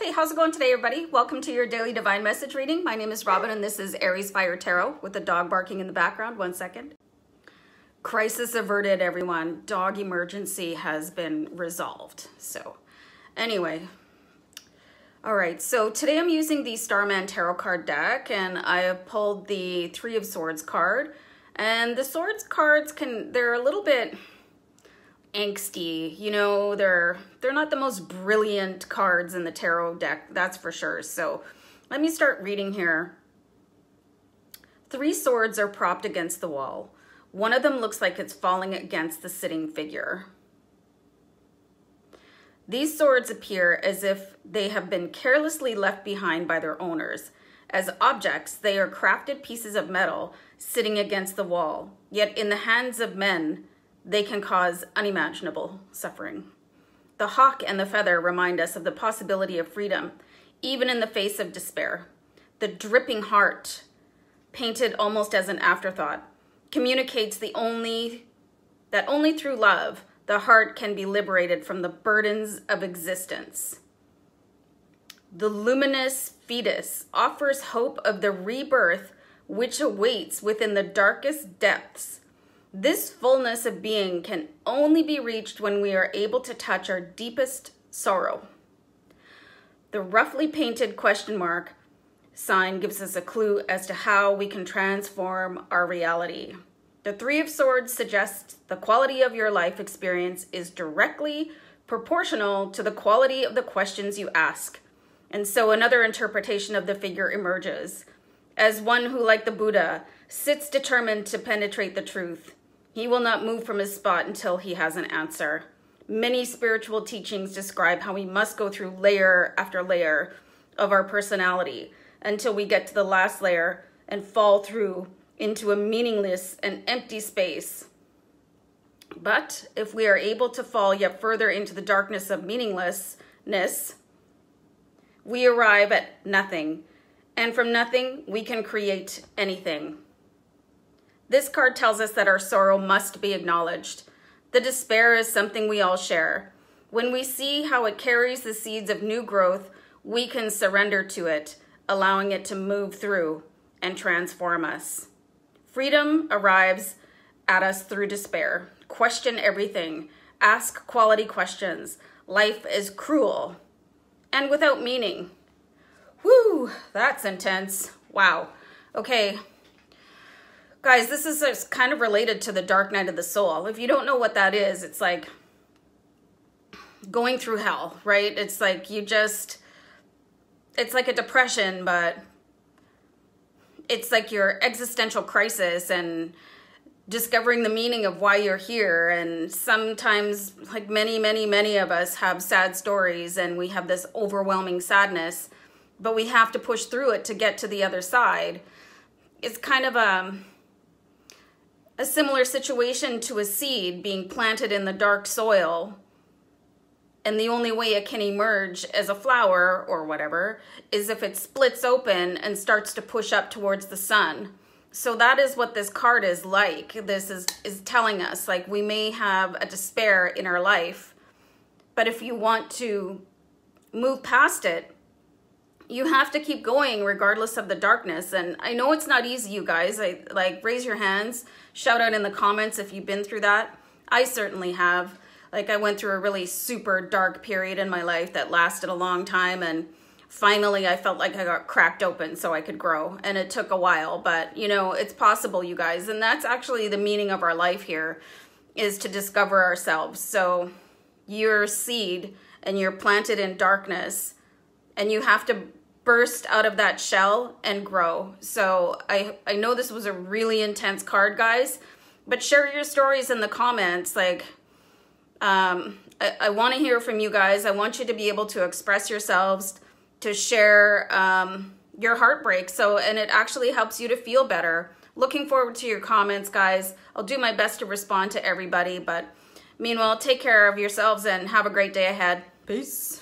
Hey, how's it going today, everybody? Welcome to your daily divine message reading. My name is Robin, and this is AriesFireTarot with the dog barking in the background. 1 second. Crisis averted, everyone. Dog emergency has been resolved. So, anyway. All right, so today I'm using the Starman tarot card deck, and I have pulled the Three of Swords card. And the Swords cards they're a little bit angsty, you know, they're not the most brilliant cards in the tarot deck, that's for sure. So let me start reading here. Three swords are propped against the wall. One of them looks like it's falling against the sitting figure. These swords appear as if they have been carelessly left behind by their owners. As objects, they are crafted pieces of metal sitting against the wall, yet in the hands of men, they can cause unimaginable suffering. The hawk and the feather remind us of the possibility of freedom, even in the face of despair. The dripping heart, painted almost as an afterthought, communicates that only through love, the heart can be liberated from the burdens of existence. The luminous fetus offers hope of the rebirth which awaits within the darkest depths. This fullness of being can only be reached when we are able to touch our deepest sorrow. The roughly painted question mark sign gives us a clue as to how we can transform our reality. The Three of Swords suggests the quality of your life experience is directly proportional to the quality of the questions you ask. And so another interpretation of the figure emerges as one who, like the Buddha, sits determined to penetrate the truth. He will not move from his spot until he has an answer. Many spiritual teachings describe how we must go through layer after layer of our personality until we get to the last layer and fall through into a meaningless and empty space. But if we are able to fall yet further into the darkness of meaninglessness, we arrive at nothing. And from nothing, we can create anything. This card tells us that our sorrow must be acknowledged. The despair is something we all share. When we see how it carries the seeds of new growth, we can surrender to it, allowing it to move through and transform us. Freedom arrives at us through despair. Question everything. Ask quality questions. Life is cruel and without meaning. Whew, that's intense. Wow. Okay. Guys, this is kind of related to the dark night of the soul. If you don't know what that is, it's like going through hell, right? It's like it's like a depression, but it's like your existential crisis and discovering the meaning of why you're here. And sometimes, like many of us have sad stories and we have this overwhelming sadness, but we have to push through it to get to the other side. It's kind of a similar situation to a seed being planted in the dark soil, and the only way it can emerge as a flower or whatever is if it splits open and starts to push up towards the sun. So that is what this card is like. This is telling us, like, we may have a despair in our life, but if you want to move past it, you have to keep going regardless of the darkness. And I know it's not easy, you guys. Raise your hands, shout out in the comments if you've been through that. I certainly have. Like, I went through a really super dark period in my life that lasted a long time, and finally I felt like I got cracked open so I could grow. And it took a while, but you know, it's possible, you guys. And that's actually the meaning of our life here, is to discover ourselves. So you're a seed and you're planted in darkness, and you have to burst out of that shell and grow. So I know this was a really intense card, guys, but share your stories in the comments. Like, I want to hear from you guys. I want you to be able to express yourselves, to share your heartbreak. And it actually helps you to feel better. Looking forward to your comments, guys. I'll do my best to respond to everybody, but meanwhile, take care of yourselves and have a great day ahead. Peace.